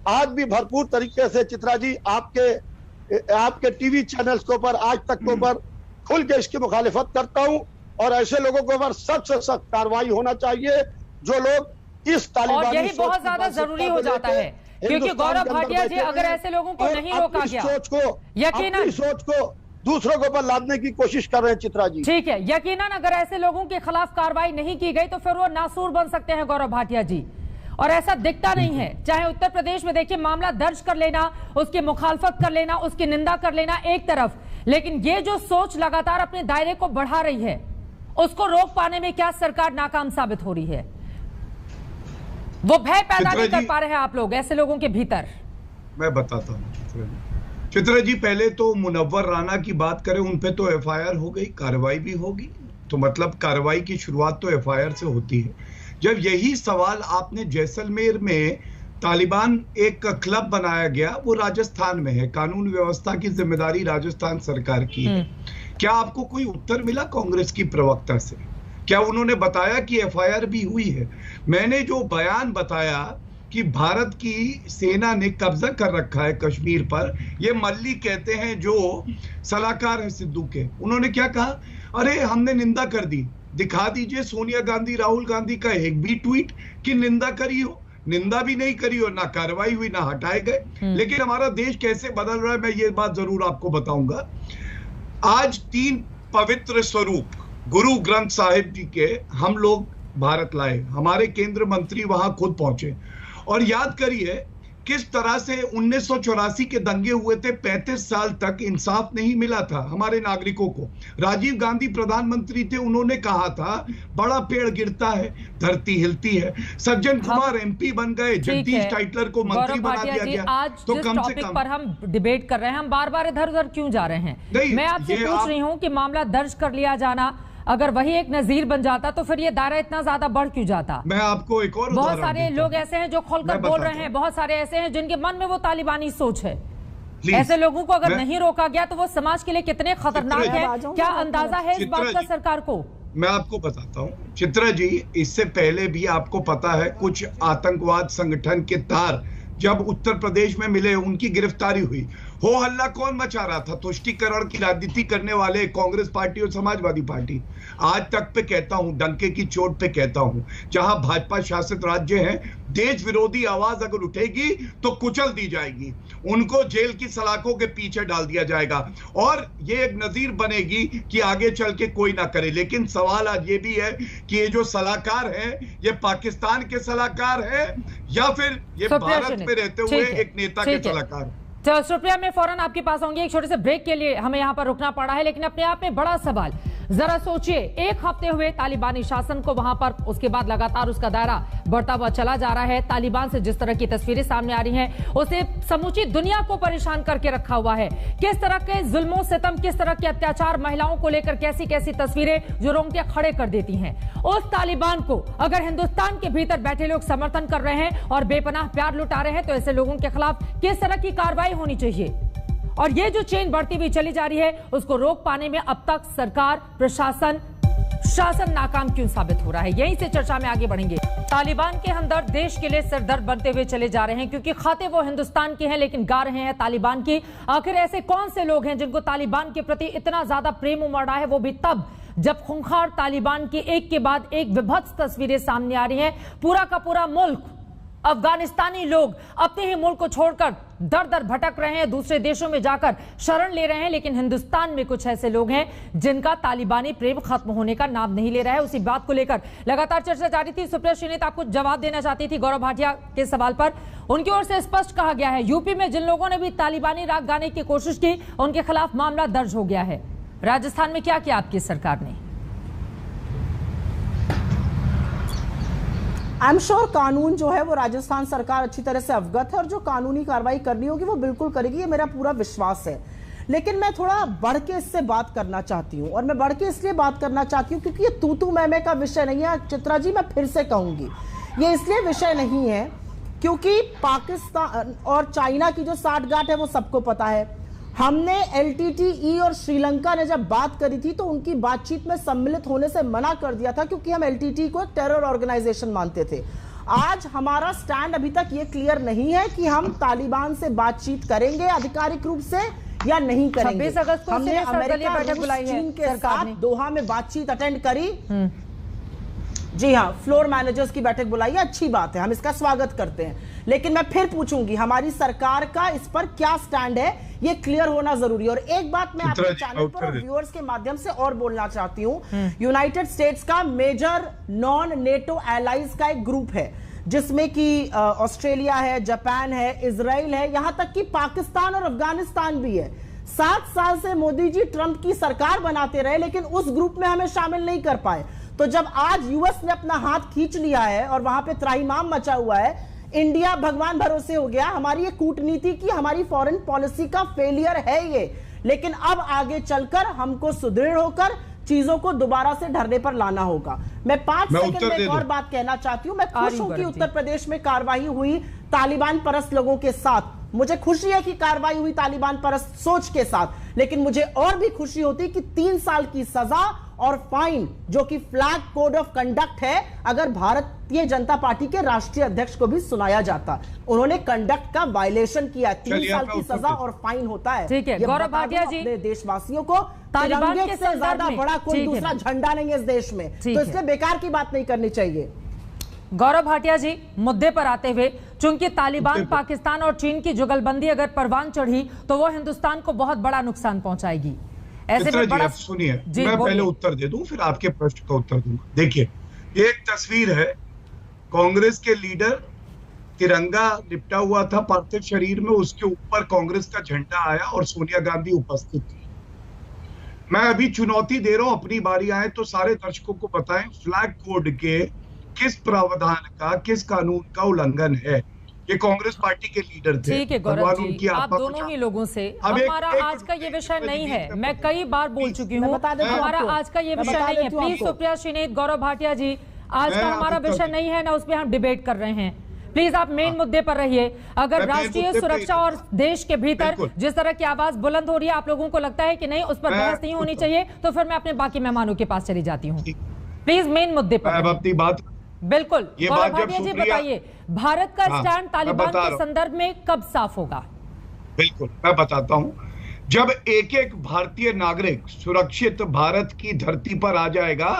J: आज भी भरपूर तरीके से चित्रा जी आपके टीवी चैनल्स के ऊपर, आज तक के ऊपर खुल के इसकी मुखालिफत करता हूँ। और ऐसे लोगों के ऊपर सख्त से सख्त कार्रवाई होना चाहिए जो लोग इस तालिबानी
A: और यही बहुत ज्यादा जरूरी हो जाता है, क्योंकि गौरव भाटिया जी, अगर ऐसे लोगों को नहीं रोका गया,
J: यकीनन सोच को दूसरों के ऊपर लादने की कोशिश कर रहे हैं चित्रा जी।
A: ठीक है, यकीनन अगर ऐसे लोगों के खिलाफ कार्रवाई नहीं की गई तो फिर वो नासूर बन सकते हैं गौरव भाटिया जी, और ऐसा दिखता नहीं है। चाहे उत्तर प्रदेश में देखिए, मामला दर्ज कर लेना, उसकी मुखालफत कर लेना, उसकी निंदा कर लेना एक तरफ, लेकिन ये जो सोच लगातार अपने दायरे को बढ़ा रही है, उसको रोक पाने में क्या सरकार नाकाम साबित हो रही है? वो भय पैदा नहीं कर पा रहे हैं आप लोग ऐसे लोगों के भीतर?
F: मैं बताता हूँ चित्रा जी। पहले तो मुनव्वर राना की बात करें, उन पे तो एफआईआर हो गई, कार्रवाई भी होगी, तो मतलब कार्रवाई की शुरुआत तो एफआईआर से होती है। जब यही सवाल आपने जैसलमेर में तालिबान एक क्लब बनाया गया, वो राजस्थान में है, कानून व्यवस्था की जिम्मेदारी राजस्थान सरकार की है। क्या आपको कोई उत्तर मिला कांग्रेस की प्रवक्ता से? क्या उन्होंने बताया कि एफआईआर भी हुई है? मैंने जो बयान बताया कि भारत की सेना ने कब्जा कर रखा है कश्मीर पर, ये मल्ली कहते हैं जो सलाहकार है सिद्धू के, उन्होंने क्या कहा? अरे हमने निंदा कर दी, दिखा दीजिए सोनिया गांधी, राहुल गांधी का एक भी ट्वीट कि निंदा करी हो। निंदा भी नहीं करी और ना कार्रवाई हुई, ना हटाए गए। लेकिन हमारा देश कैसे बदल रहा है, मैं ये बात जरूर आपको बताऊंगा। आज 3 पवित्र स्वरूप गुरु ग्रंथ साहिब जी के हम लोग भारत लाए, हमारे केंद्र मंत्री वहां खुद पहुंचे। और याद करिए किस तरह से 1984 के दंगे हुए थे, 35 साल तक इंसाफ नहीं मिला था हमारे नागरिकों को। राजीव गांधी प्रधानमंत्री थे, उन्होंने कहा था बड़ा पेड़ गिरता है धरती हिलती है। सज्जन कुमार एमपी बन गए, जगदीश टाइटलर को मंत्री बना दिया गया।
A: आज तो कम से कम पर हम डिबेट कर रहे हैं, हम बार बार इधर उधर क्यों जा रहे हैं? मैं आपसे पूछ रही हूँ कि मामला दर्ज कर लिया जाना, अगर वही एक नजीर बन जाता तो फिर ये दायरा इतना ज्यादा बढ़ क्यों जाता?
F: मैं आपको एक और
A: बहुत सारे लोग ऐसे हैं जो खोलकर बोल रहे हैं, बहुत सारे ऐसे हैं जिनके मन में वो तालिबानी सोच है। ऐसे लोगों को अगर नहीं रोका गया तो वो समाज के लिए कितने खतरनाक है, क्या अंदाजा है इस बात का सरकार को?
F: मैं आपको बताता हूँ चित्रा जी, इससे पहले भी आपको पता है कुछ आतंकवाद संगठन के तार जब उत्तर प्रदेश में मिले, उनकी गिरफ्तारी हुई। हो हल्ला कौन मचा रहा था? तुष्टीकरण की राजनीति करने वाले कांग्रेस पार्टी और समाजवादी पार्टी। आज तक पे कहता हूं, डंके की चोट पे कहता हूं, जहां भाजपा शासित राज्य हैं, देश विरोधी आवाज अगर उठेगी तो कुचल दी जाएगी, उनको जेल की सलाखों के पीछे डाल दिया जाएगा और ये एक नजीर बनेगी कि आगे चल के कोई ना करे। लेकिन सवाल आज ये भी है कि ये जो सलाहकार है, ये पाकिस्तान के सलाहकार है या फिर ये भारत में रहते हुए एक नेता के सलाहकार?
A: चलो सुप्रिया, मैं फौरन आपके पास आऊंगी। एक छोटे से ब्रेक के लिए हमें यहाँ पर रुकना पड़ा है, लेकिन अपने आप में बड़ा सवाल, जरा सोचिए, एक हफ्ते हुए तालिबानी शासन को वहां पर, उसके बाद लगातार उसका दायरा बढ़ता हुआ चला जा रहा है। तालिबान से जिस तरह की तस्वीरें सामने आ रही हैं, उसे समूची दुनिया को परेशान करके रखा हुआ है। किस तरह के जुल्मों सितम, किस तरह के अत्याचार, महिलाओं को लेकर कैसी कैसी तस्वीरें जो रोंगटे खड़े कर देती हैं। उस तालिबान को अगर हिंदुस्तान के भीतर बैठे लोग समर्थन कर रहे हैं और बेपनाह प्यार लुटा रहे हैं, तो ऐसे लोगों के खिलाफ किस तरह की कार्रवाई होनी चाहिए। और ये जो चेन बढ़ती हुई चली जा रही है, उसको रोक पाने में अब तक सरकार, प्रशासन, शासन नाकाम क्यों साबित हो रहा है, यहीं से चर्चा में आगे बढ़ेंगे। तालिबान के हमदर्द देश के लिए सिरदर्द बनते हुए चले जा रहे हैं, क्योंकि खाते वो हिंदुस्तान के हैं लेकिन गा रहे हैं तालिबान की। आखिर ऐसे कौन से लोग हैं जिनको तालिबान के प्रति इतना ज्यादा प्रेम उमड़ रहा है, वो भी तब जब खूंखार तालिबान की एक के बाद एक विभत्स तस्वीरें सामने आ रही हैं। पूरा का पूरा मुल्क, अफगानिस्तानी लोग अपने ही मुल्क को छोड़कर दर दर भटक रहे हैं, दूसरे देशों में जाकर शरण ले रहे हैं, लेकिन हिंदुस्तान में कुछ ऐसे लोग हैं जिनका तालिबानी प्रेम खत्म होने का नाम नहीं ले रहा है। उसी बात को लेकर लगातार चर्चा जारी थी। सुप्रिया श्रीनेत आपको जवाब देना चाहती थी गौरव भाटिया के सवाल पर। उनकी ओर से स्पष्ट कहा गया है, यूपी में जिन लोगों ने भी तालिबानी राग गाने की कोशिश की, उनके खिलाफ मामला दर्ज हो गया है। राजस्थान में क्या किया आपकी सरकार ने?
G: आई एम श्योर कानून जो है वो राजस्थान सरकार अच्छी तरह से अवगत है, और जो कानूनी कार्रवाई करनी होगी वो बिल्कुल करेगी, ये मेरा पूरा विश्वास है। लेकिन मैं थोड़ा बढ़ के इससे बात करना चाहती हूँ, और मैं बढ़ के इसलिए बात करना चाहती हूँ क्योंकि ये तू मैं का विषय नहीं है। चित्रा जी, मैं फिर से कहूंगी, ये इसलिए विषय नहीं है क्योंकि पाकिस्तान और चाइना की जो साठगांठ है वो सबको पता है। हमने LTTE और श्रीलंका ने जब बात करी थी तो उनकी बातचीत में सम्मिलित होने से मना कर दिया था, क्योंकि हम LTTE को एक टेरर ऑर्गेनाइजेशन मानते थे। आज हमारा स्टैंड अभी तक ये क्लियर नहीं है कि हम तालिबान से बातचीत करेंगे आधिकारिक रूप से या नहीं करेंगे।
A: 26 अगस्त को
G: हमने अमेरिका,
A: बैठक बुलाई है,
G: चीन के साथ दोहा में बातचीत अटेंड करी। जी हाँ, फ्लोर मैनेजर्स की बैठक बुलाई है, अच्छी बात है, हम इसका स्वागत करते हैं। लेकिन मैं फिर पूछूंगी, हमारी सरकार का इस पर क्या स्टैंड है, ये क्लियर होना जरूरी है। और एक बात मैं आपके चैनल पर और व्यूअर्स के माध्यम से और बोलना चाहती हूँ, यूनाइटेड स्टेट्स का मेजर नॉन नेटो एलाइज का एक ग्रुप है, जिसमें कि ऑस्ट्रेलिया है, जापान है, इजराइल है, यहां तक कि पाकिस्तान और अफगानिस्तान भी है। 7 साल से मोदी जी ट्रंप की सरकार बनाते रहे, लेकिन उस ग्रुप में हमें शामिल नहीं कर पाए। तो जब आज यूएस ने अपना हाथ खींच लिया है और वहां पे त्राहिमाम मचा हुआ है, इंडिया भगवान भरोसे हो गया। हमारी ये कूटनीति की, हमारी फॉरेन पॉलिसी का फेलियर है ये। लेकिन अब आगे चलकर हमको सुदृढ़ होकर चीजों को दोबारा से ढरने पर लाना होगा। मैं 5 सेकंड में एक और बात कहना चाहती हूं। मैं खुश हूं कि उत्तर प्रदेश में कार्रवाई हुई तालिबान परस्त लोगों के साथ। मुझे खुशी है कि कार्रवाई हुई तालिबान परस्त सोच के साथ, लेकिन मुझे और भी खुशी होती कि 3 साल की सजा और फाइन, जो कि फ्लैग कोड ऑफ कंडक्ट है, अगर भारतीय जनता पार्टी के राष्ट्रीय अध्यक्ष को भी सुनाया जाता। उन्होंने कंडक्ट का वायलेशन किया, 3 साल की सजा और फाइन होता है।
A: ठीक है गौरव भाटिया जी,
G: देशवासियों को
A: तालिबान के
G: से ज्यादा बड़ा कोई दूसरा झंडा नहीं है इस देश में, तो इसलिए बेकार की बात नहीं करनी चाहिए।
A: गौरव भाटिया जी, मुद्दे पर आते हुए, चूंकि तालिबान, पाकिस्तान और चीन की जुगलबंदी अगर परवान चढ़ी तो वो हिंदुस्तान को बहुत बड़ा नुकसान पहुंचाएगी। ऐसे में बड़ा,
F: सुनिए, मैं पहले उत्तर दे दूं, फिर आपके प्रश्न का उत्तर दूंगा। देखिए, ये एक तस्वीर है, कांग्रेस के लीडर, तिरंगा लिपटा हुआ था पार्थिव शरीर में, उसके ऊपर कांग्रेस का झंडा आया और सोनिया गांधी उपस्थित थी। मैं अभी चुनौती दे रहा हूं, अपनी बारी आए तो सारे दर्शकों को बताएं फ्लैग कोड के किस प्रावधान का, किस कानून का उल्लंघन है। ये कांग्रेस पार्टी के लीडर थे।
A: ठीक है गौरव जी, आप दोनों ही लोगों से, हमारा आज का ये विषय नहीं है, मैं कई बार बोल चुकी हूँ, हमारा आज का ये विषय नहीं है। प्लीज सुप्रिया श्रीनेत, गौरव भाटिया जी, आज का हमारा विषय नहीं है, ना उस पर हम डिबेट कर रहे हैं। प्लीज आप मेन मुद्दे पर रहिए। अगर राष्ट्रीय सुरक्षा और देश के भीतर जिस तरह की आवाज बुलंद हो रही है, आप लोगों को लगता है कि नहीं, उस पर बहस नहीं होनी चाहिए, तो फिर मैं अपने बाकी मेहमानों के पास चली जाती हूँ। प्लीज मेन मुद्दे पर
F: अपनी बात।
A: बिल्कुल गौरव भाटिया जी, बताइए, भारत का स्टैंड तालिबान के संदर्भ में कब साफ होगा?
F: बिल्कुल, मैं बताता हूं। जब एक एक भारतीय नागरिक सुरक्षित भारत की धरती पर आ जाएगा,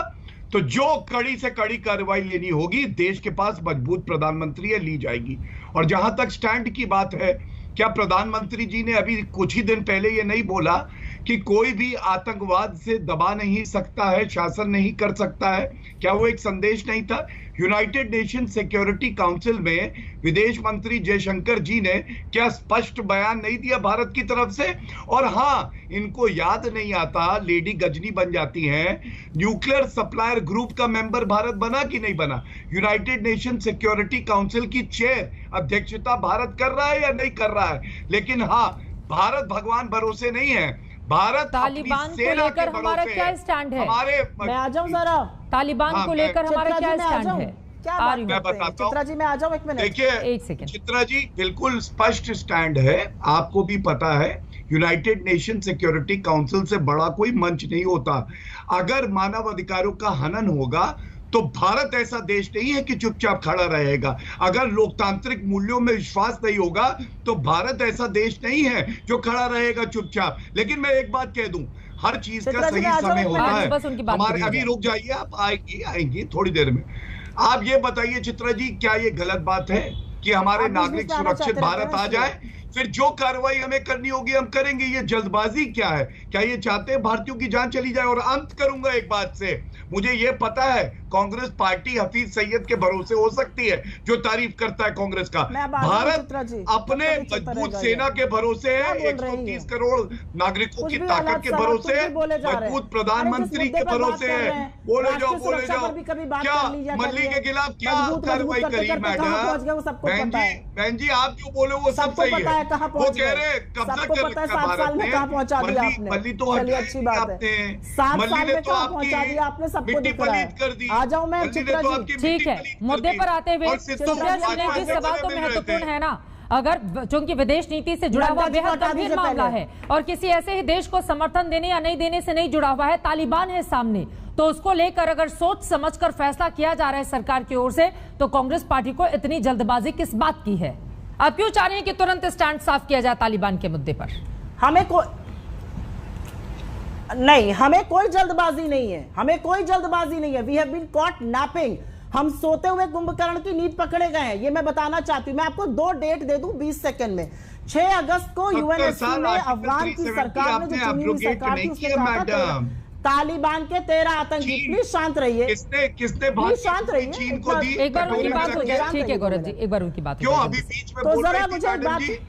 F: तो जो कड़ी से कड़ी कार्रवाई लेनी होगी, देश के पास मजबूत प्रधानमंत्री है, ली जाएगी। और जहां तक स्टैंड की बात है, क्या प्रधानमंत्री जी ने अभी कुछ ही दिन पहले ये नहीं बोला कि कोई भी आतंकवाद से दबा नहीं सकता है, शासन नहीं कर सकता है? क्या वो एक संदेश नहीं था? यूनाइटेड नेशन सिक्योरिटी काउंसिल में विदेश मंत्री जयशंकर जी ने क्या स्पष्ट बयान नहीं दिया भारत की तरफ से? और हाँ, इनको याद नहीं आता, लेडी गजनी बन जाती हैं, न्यूक्लियर सप्लायर ग्रुप का मेंबर भारत बना कि नहीं बना? यूनाइटेड नेशन सिक्योरिटी काउंसिल की चेयर अध्यक्षता भारत कर रहा है या नहीं कर रहा है? लेकिन हाँ, भारत भगवान भरोसे नहीं है, भारत
A: तालिबान को लेकर हमारा क्या स्टैंड है?
G: मैं आ जाऊं जरा,
A: तालिबान को लेकर हमारा क्या स्टैंड है?
G: क्या मैं बताता हूं चित्रा जी, मैं आ जाऊं एक मिनट।
F: देखिए,
A: एक सेकंड
F: चित्रा जी, बिल्कुल स्पष्ट स्टैंड है, आपको भी पता है, यूनाइटेड नेशन सिक्योरिटी काउंसिल से बड़ा कोई मंच नहीं होता। अगर मानव अधिकारों का हनन होगा तो भारत ऐसा देश नहीं है कि चुपचाप खड़ा रहेगा। अगर लोकतांत्रिक मूल्यों में विश्वास नहीं होगा तो भारत ऐसा देश नहीं है जो खड़ा रहेगा चुपचाप। लेकिन मैं एक बात कह दूं, हर चीज का सही समय होता है। हमारे अभी रुक जाइए, आप आएंगी थोड़ी देर में। आप ये बताइए चित्रा जी, क्या ये गलत बात है कि हमारे नागरिक सुरक्षित भारत आ जाए? फिर जो कार्रवाई हमें करनी होगी हम करेंगे। ये जल्दबाजी क्या है? क्या ये चाहते हैं भारतीयों की जान चली जाए? और अंत करूंगा एक बात से, मुझे ये पता है कांग्रेस पार्टी हफीज सैयद के भरोसे हो सकती है, जो तारीफ करता है कांग्रेस का। भारत अपने मजबूत सेना के भरोसे है, 130 करोड़ नागरिकों की ताकत के भरोसे है, मजबूत प्रधानमंत्री के भरोसे है। बोले जाओ बोले जाओ। क्या मल्ली के खिलाफ क्या कार्रवाई करी मैडम? बहन जी, आप जो बोले वो सब सही है। वो कह रहे कब्जा कर भारत ने, मल्ली तो अच्छी बात है, मल्ली ने तो आपकी मिट्टी पलीत कर दी।
G: आ जाऊं मैं चित्रा जी,
A: ठीक है, मुद्दे पर आते हुए सवाल तो महत्वपूर्ण है ना। अगर चूंकि विदेश नीति से जुड़ा हुआ बेहद गंभीर मामला है और किसी ऐसे ही देश को समर्थन देने या नहीं देने से नहीं जुड़ा हुआ है, तालिबान है सामने, तो उसको लेकर अगर सोच समझकर फैसला किया जा रहा है सरकार की ओर से, तो कांग्रेस पार्टी को इतनी जल्दबाजी किस बात की है? आप क्यों चाह रहे हैं कि तुरंत स्टैंड साफ किया जाए तालिबान के मुद्दे पर?
G: हमें कोई जल्दबाजी नहीं है, हमें कोई जल्दबाजी नहीं है। We have been caught napping, हम सोते हुए कुंभकर्ण की नींद पकड़े गए हैं, ये मैं बताना चाहती हूँ। मैं आपको 2 डेट दे दूं 20 सेकंड में। 6 अगस्त को यूएनएससी में अफगान की सरकार ने, जो चुनी हुई सरकार थी, उसने कहा था तालिबान के 13 आतंकी। प्लीज शांत रहिए,
F: किसने
G: शांत रहिए,
F: चीन को दी?
A: एक बार उनकी बात हो जाए। ठीक है गौरव जी, एक बार उनकी बात
F: क्यों अभी बीच में बोल रही थी मैडम जी?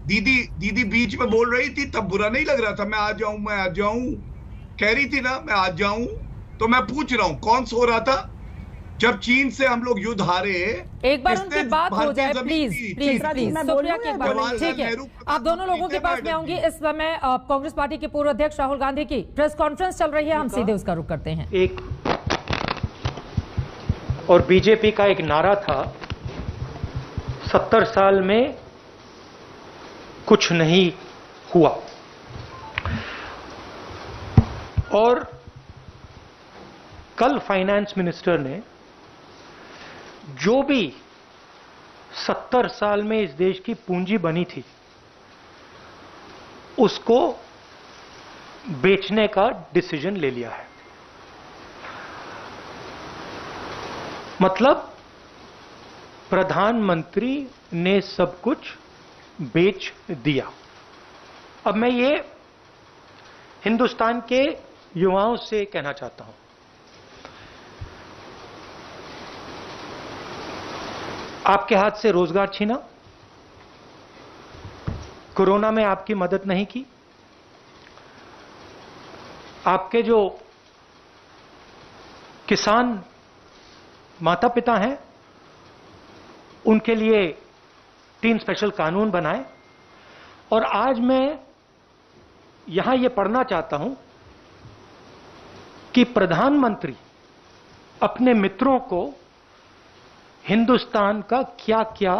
F: दीदी बीच में बोल रही थी, तब बुरा नहीं लग रहा था? मैं आ जाऊं कह रही थी ना, मैं आ जाऊं। तो मैं पूछ रहा हूं, कौन सो रहा था जब चीन से हम लोग युद्ध हारे?
A: एक बार उनकी बात हो जाए प्लीज। सुप्रिया की एक बार, ठीक है, आप दोनों लोगों के पास में आऊंगी। इस समय कांग्रेस पार्टी के पूर्व अध्यक्ष राहुल गांधी की प्रेस कॉन्फ्रेंस चल रही है, हम सीधे उसका रुख करते हैं।
K: एक और बीजेपी का एक नारा था, 70 साल में कुछ नहीं हुआ। और कल फाइनेंस मिनिस्टर ने जो भी 70 साल में इस देश की पूंजी बनी थी उसको बेचने का डिसीजन ले लिया है। मतलब प्रधानमंत्री ने सब कुछ बेच दिया। अब मैं ये हिंदुस्तान के युवाओं से कहना चाहता हूं, आपके हाथ से रोजगार छीना, कोरोना में आपकी मदद नहीं की, आपके जो किसान माता पिता हैं उनके लिए 3 स्पेशल कानून बनाए। और आज मैं यहां यह पढ़ना चाहता हूं कि प्रधानमंत्री अपने मित्रों को हिंदुस्तान का क्या क्या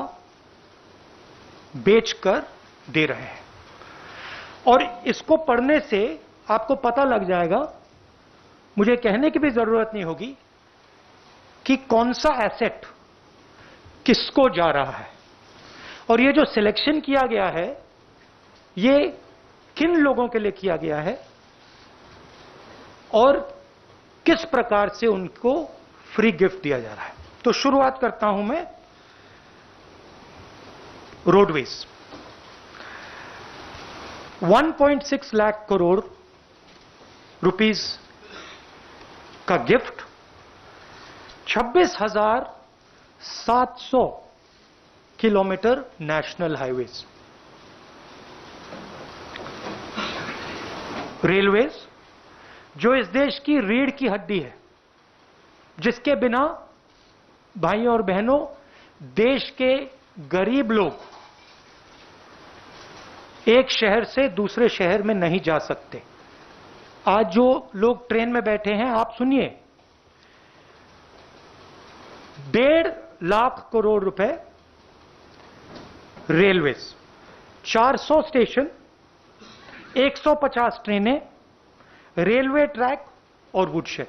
K: बेचकर दे रहे हैं। और इसको पढ़ने से आपको पता लग जाएगा, मुझे कहने की भी जरूरत नहीं होगी कि कौन सा एसेट किसको जा रहा है। और ये जो सिलेक्शन किया गया है, ये किन लोगों के लिए किया गया है और किस प्रकार से उनको फ्री गिफ्ट दिया जा रहा है। तो शुरुआत करता हूं मैं रोडवेज। 1.6 लाख करोड़ रुपीस का gift, 26,700 kilometre national highways, railways जो इस देश की रीढ़ की हड्डी है, जिसके बिना भाई और बहनों देश के गरीब लोग एक शहर से दूसरे शहर में नहीं जा सकते। आज जो लोग ट्रेन में बैठे हैं, आप सुनिए, 1.5 लाख करोड़ रुपए रेलवेज, 400 स्टेशन, 150 ट्रेनें, रेलवे ट्रैक और वुडशेड।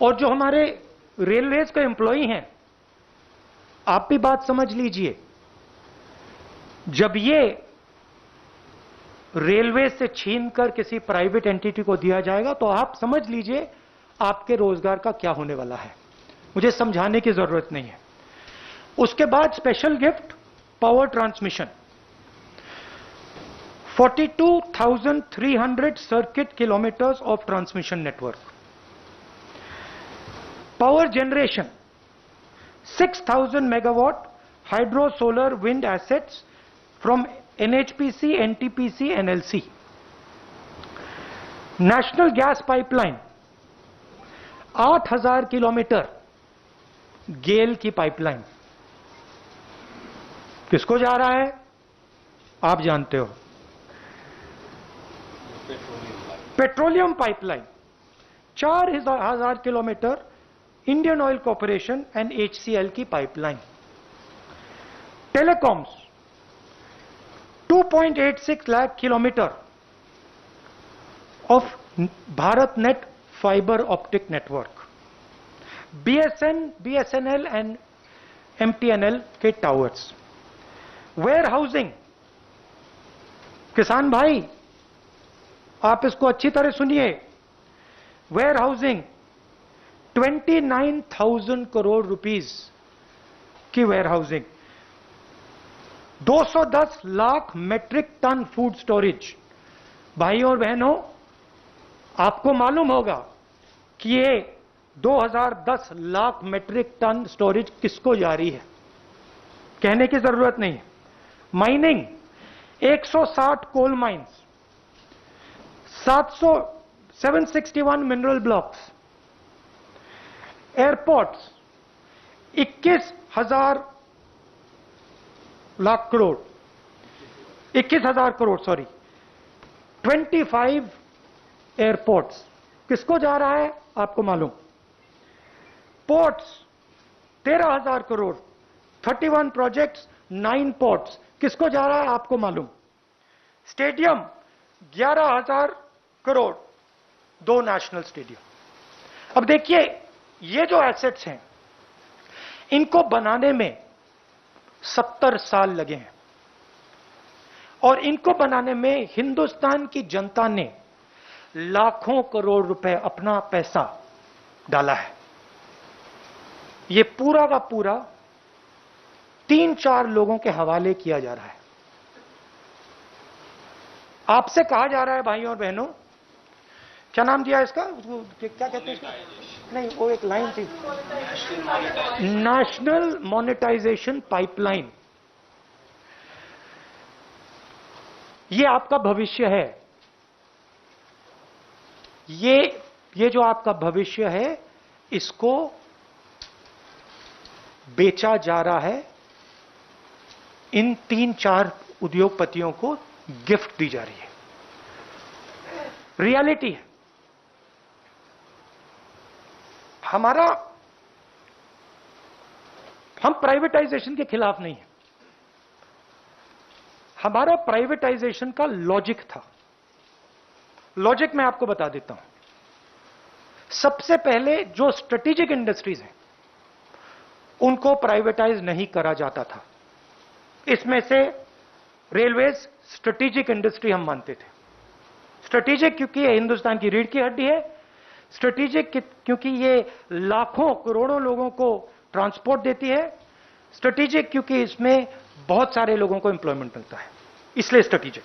K: और जो हमारे रेलवेज के एम्प्लॉई हैं, आप भी बात समझ लीजिए, जब ये रेलवे से छीनकर किसी प्राइवेट एंटिटी को दिया जाएगा तो आप समझ लीजिए आपके रोजगार का क्या होने वाला है। मुझे समझाने की जरूरत नहीं है। उसके बाद special gift power transmission, 42,300 circuit kilometres of transmission network, power generation 6,000 megawatt hydro solar wind assets from NHPC, NTPC, NLC, national gas pipeline 8,000 kilometre, GAIL की पाइपलाइन। किसको जा रहा है आप जानते हो, petroleum pipeline 4,000 kilometre, Indian Oil Corporation and HCL की pipeline. Telecoms 2.86 lakh kilometre of Bharat Net fibre optic network, BSNL and MTNL के टावर्स। वेयर हाउसिंग, किसान भाई आप इसको अच्छी तरह सुनिए, वेयर हाउसिंग 29,000 करोड़ रुपीस की warehousing, 210 lakh metric tonne food storage. भाई और बहनों, आपको मालूम होगा कि ये 2010 लाख मेट्रिक टन स्टोरेज किसको जारी है, कहने की जरूरत नहीं है। Mining 160 coal mines, 761 mineral blocks, airports 21,000 crore sorry, 25 airports. किसको जा रहा है आपको मालूम। Ports 13,000 crore, 31 projects, 9 ports. किसको जा रहा है आपको मालूम। Stadium 11,000 crore, 2 national stadium. अब देखिए, ये जो एसेट्स हैं इनको बनाने में 70 साल लगे हैं और इनको बनाने में हिंदुस्तान की जनता ने लाखों करोड़ रुपए अपना पैसा डाला है। ये पूरा का पूरा 3-4 लोगों के हवाले किया जा रहा है। आपसे कहा जा रहा है भाइयों और बहनों, क्या नाम दिया इसका, क्या कहते हैं इसका? नहीं, वो एक लाइन थी, नेशनल मोनेटाइजेशन पाइपलाइन। ये आपका भविष्य है। ये जो आपका भविष्य है, इसको बेचा जा रहा है। इन 3-4 उद्योगपतियों को गिफ्ट दी जा रही है। रियलिटी है। हम प्राइवेटाइजेशन के खिलाफ नहीं है। हमारा प्राइवेटाइजेशन का लॉजिक था। लॉजिक मैं आपको बता देता हूं। सबसे पहले जो स्ट्रेटेजिक इंडस्ट्रीज हैं उनको प्राइवेटाइज नहीं करा जाता था। इसमें से रेलवेज स्ट्रेटेजिक इंडस्ट्री हम मानते थे। स्ट्रेटेजिक क्योंकि ये हिंदुस्तान की रीढ़ की हड्डी है। स्ट्रेटेजिक क्योंकि ये लाखों करोड़ों लोगों को ट्रांसपोर्ट देती है। स्ट्रेटेजिक क्योंकि इसमें बहुत सारे लोगों को एम्प्लॉयमेंट मिलता है, इसलिए स्ट्रेटेजिक।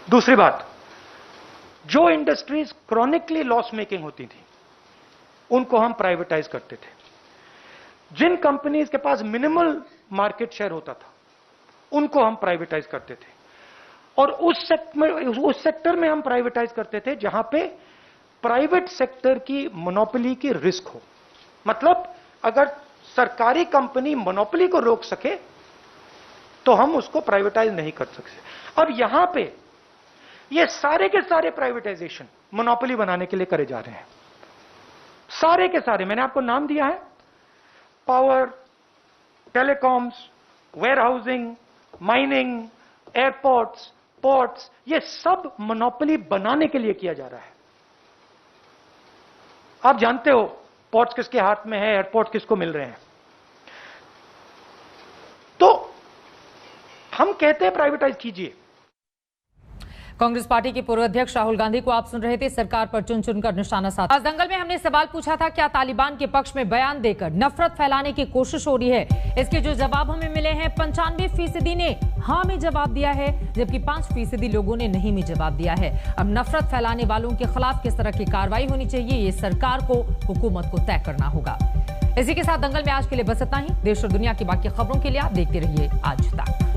K: दूसरी बात, जो इंडस्ट्रीज क्रॉनिकली लॉस मेकिंग होती थी उनको हम प्राइवेटाइज करते थे। जिन कंपनीज के पास मिनिमल मार्केट शेयर होता था उनको हम प्राइवेटाइज करते थे, और उस सेक्टर में हम प्राइवेटाइज करते थे जहां पे प्राइवेट सेक्टर की मोनोपोली की रिस्क हो। मतलब अगर सरकारी कंपनी मोनोपोली को रोक सके तो हम उसको प्राइवेटाइज नहीं कर सकते। अब यहां पे ये सारे के सारे प्राइवेटाइजेशन मोनोपोली बनाने के लिए करे जा रहे हैं, सारे के सारे। मैंने आपको नाम दिया है, power, telecoms, warehousing, mining, airports, ports, ये सब मोनोपोली बनाने के लिए किया जा रहा है। आप जानते हो पोर्ट्स किसके हाथ में है, एयरपोर्ट किसको मिल रहे हैं। तो हम कहते हैं प्राइवेटाइज कीजिए।
A: कांग्रेस पार्टी के पूर्व अध्यक्ष राहुल गांधी को आप सुन रहे थे, सरकार पर चुन चुनकर निशाना साधा। आज दंगल में हमने सवाल पूछा था, क्या तालिबान के पक्ष में बयान देकर नफरत फैलाने की कोशिश हो रही है। इसके जो जवाब हमें मिले हैं, 95% ने हाँ में जवाब दिया है, जबकि 5% लोगों ने नहीं में जवाब दिया है। अब नफरत फैलाने वालों के खिलाफ किस तरह की कार्रवाई होनी चाहिए, ये सरकार को, हुकूमत को तय करना होगा। इसी के साथ दंगल में आज के लिए बस इतना ही। देश और दुनिया की बाकी खबरों के लिए आप देखते रहिए आज तक।